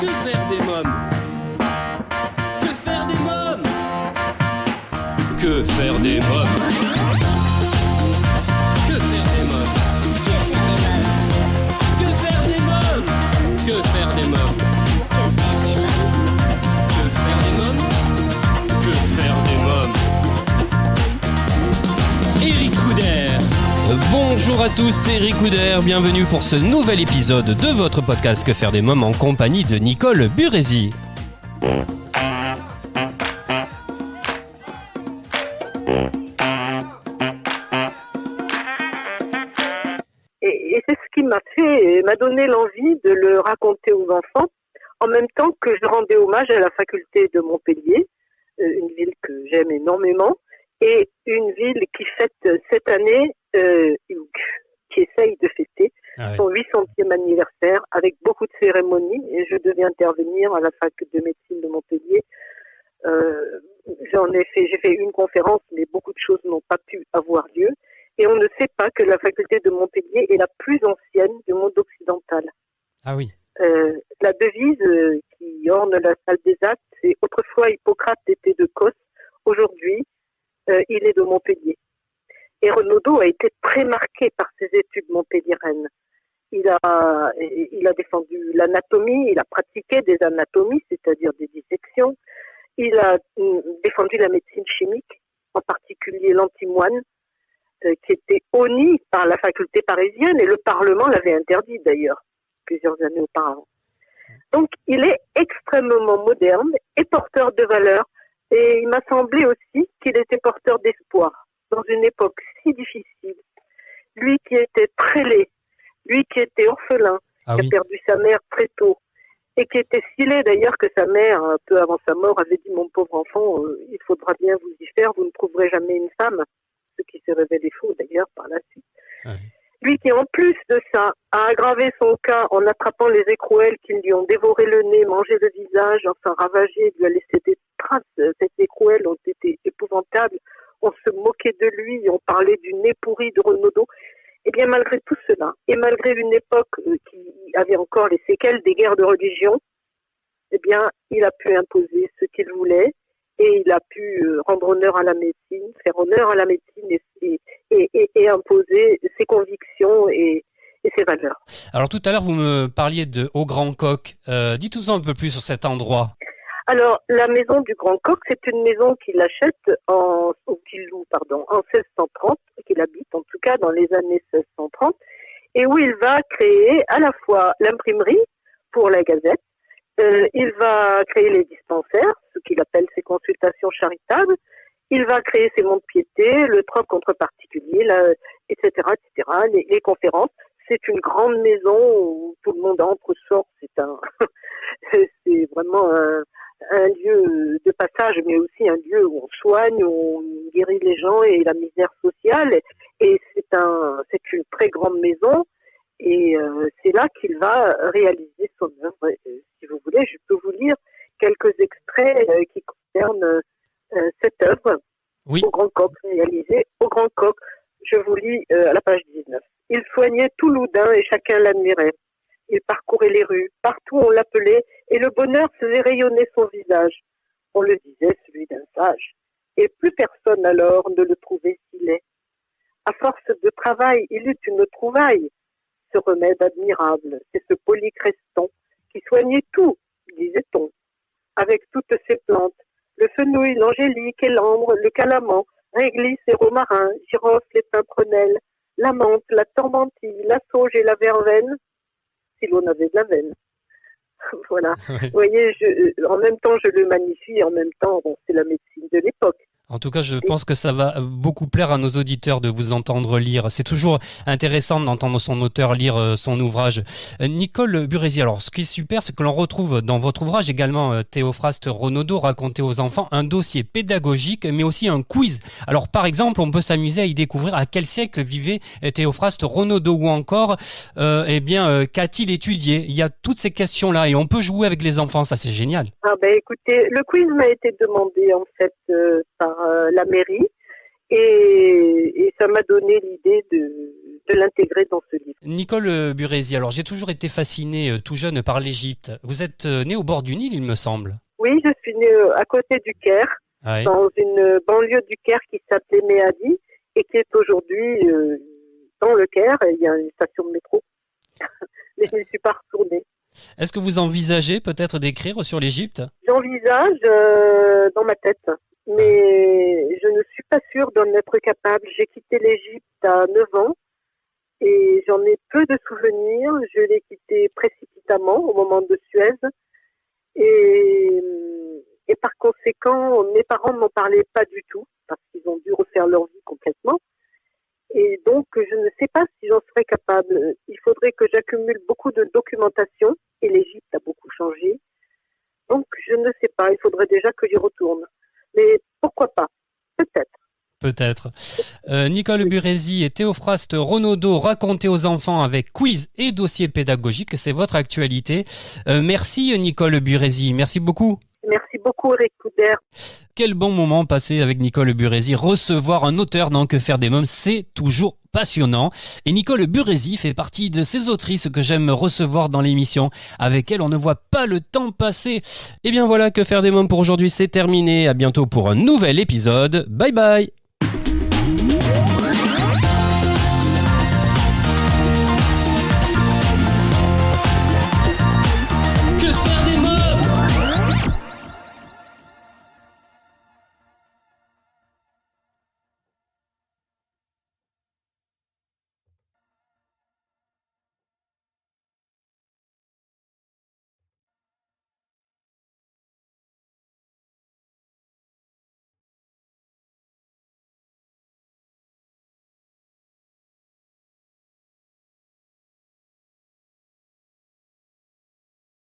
Que faire des mômes? Que faire des mômes? Que faire des mômes? Que faire des mômes? Que faire des mômes? Que faire des mômes? Que faire des mômes? Que faire des mômes? Eric Couder. Bonjour à tous, c'est Eric Couder, bienvenue pour ce nouvel épisode de votre podcast Que faire des mômes en compagnie de Nicole Burezi. Et c'est ce qui m'a donné l'envie de le raconter aux enfants, en même temps que je rendais hommage à la faculté de Montpellier, une ville que j'aime énormément, et une ville qui fête cette année, qui essaye de fêter son 800e anniversaire avec beaucoup de cérémonies, et je devais intervenir à la fac de médecine de Montpellier. J'ai fait une conférence, mais beaucoup de choses n'ont pas pu avoir lieu. Et on ne sait pas que la faculté de Montpellier est la plus ancienne du monde occidental. Ah oui. La devise qui orne la salle des actes, c'est « Autrefois Hippocrate était de Cos, aujourd'hui il est de Montpellier ». Et Renaudot a été très marqué par ses études montpelliéraines. Il a défendu l'anatomie, il a pratiqué des anatomies, c'est-à-dire des dissections. Il a défendu la médecine chimique, en particulier l'antimoine, qui était honni par la faculté parisienne, et le Parlement l'avait interdit d'ailleurs, plusieurs années auparavant. Donc il est extrêmement moderne et porteur de valeurs, et il m'a semblé aussi qu'il était porteur d'espoir dans une époque si difficile. Lui qui était très laid, lui qui était orphelin, qui a perdu sa mère très tôt, et qui était si laid d'ailleurs que sa mère, un peu avant sa mort, avait dit « Mon pauvre enfant, il faudra bien vous y faire, vous ne trouverez jamais une femme », ce qui s'est révélé faux d'ailleurs par la suite. Lui qui, en plus de ça, a aggravé son cas en attrapant les écrouelles qui lui ont dévoré le nez, mangé le visage, enfin ravagé, lui a laissé des traces. Ces écrouelles ont été épouvantables. On se moquait de lui, on parlait du nez pourri de Renaudot. Eh bien, malgré tout cela, et malgré une époque qui avait encore les séquelles des guerres de religion, eh bien, il a pu imposer ce qu'il voulait. Et il a pu rendre honneur à la médecine, faire honneur à la médecine et imposer ses convictions et ses valeurs. Alors tout à l'heure, vous me parliez de Au Grand Coq. Dites-nous un peu plus sur cet endroit. Alors, la maison du Grand Coq, c'est une maison qu'il achète qu'il loue en 1630, qu'il habite en tout cas dans les années 1630, et où il va créer à la fois l'imprimerie pour la Gazette. Il va créer les dispensaires, ce qu'il appelle ses consultations charitables. Il va créer ses monts-de-piété, le troc entre particuliers, etc., les conférences. C'est une grande maison où tout le monde entre, sort. C'est vraiment un lieu de passage, mais aussi un lieu où on soigne, où on guérit les gens et la misère sociale. Et c'est une très grande maison. Et c'est là qu'il va réaliser son œuvre. Si vous voulez, je peux vous lire quelques extraits qui concernent cette œuvre, Au Grand Coq, réalisée au Grand Coq. Je vous lis à la page 19. Il soignait tout Loudun et chacun l'admirait. Il parcourait les rues, partout on l'appelait, et le bonheur faisait rayonner son visage. On le disait, celui d'un sage. Et plus personne alors ne le trouvait si laid. À force de travail, il eut une trouvaille. Ce remède admirable, c'est ce polycreston qui soignait tout, disait-on, avec toutes ses plantes, le fenouil, l'angélique et l'ambre, le calaman, réglisse et romarin, girofle et pimprenelle, la menthe, la tourmentille, la sauge et la verveine, si l'on avait de la veine. Voilà. Vous voyez, en même temps, je le magnifie, en même temps, c'est la médecine de l'époque. En tout cas, je pense que ça va beaucoup plaire à nos auditeurs de vous entendre lire. C'est toujours intéressant d'entendre son auteur lire son ouvrage. Nicole Burezi, alors ce qui est super, c'est que l'on retrouve dans votre ouvrage également Théophraste Renaudot raconter aux enfants un dossier pédagogique, mais aussi un quiz. Alors par exemple, on peut s'amuser à y découvrir à quel siècle vivait Théophraste Renaudot ou encore, qu'a-t-il étudié? Il y a toutes ces questions-là et on peut jouer avec les enfants, ça c'est génial. Ah ben écoutez, le quiz m'a été demandé en fait par la mairie et ça m'a donné l'idée de de l'intégrer dans ce livre. Nicole Burezi, alors j'ai toujours été fasciné tout jeune par l'Égypte. Vous êtes né au bord du Nil, il me semble. Oui, je suis née à côté du Caire, Ouais. dans une banlieue du Caire qui s'appelait Méadi et qui est aujourd'hui dans le Caire. Il y a une station de métro, mais je n'y suis pas retournée. Est-ce que vous envisagez peut-être d'écrire sur l'Égypte ? J'envisage dans ma tête, mais je ne suis pas sûre d'en être capable. J'ai quitté l'Égypte à 9 ans et j'en ai peu de souvenirs. Je l'ai quitté précipitamment au moment de Suez et par conséquent, mes parents ne m'en parlaient pas du tout parce qu'ils ont dû refaire leur vie complètement. Et donc, je ne sais pas si j'en serais capable. Il faudrait que j'accumule beaucoup de documentation et l'Égypte a beaucoup changé. Donc, je ne sais pas. Il faudrait déjà que j'y retourne. Mais pourquoi pas ? Peut-être. Peut-être. Nicole Burezi et Théophraste Renaudot, racontez aux enfants avec quiz et dossier pédagogique. C'est votre actualité. Merci Nicole Burezi. Merci beaucoup. Merci beaucoup, Eric Couder. Quel bon moment passé avec Nicole Burezi. Recevoir un auteur dans Que faire des mômes, c'est toujours passionnant. Et Nicole Burezi fait partie de ces autrices que j'aime recevoir dans l'émission. Avec elle, on ne voit pas le temps passer. Et bien voilà, Que faire des mômes pour aujourd'hui, c'est terminé. À bientôt pour un nouvel épisode. Bye bye.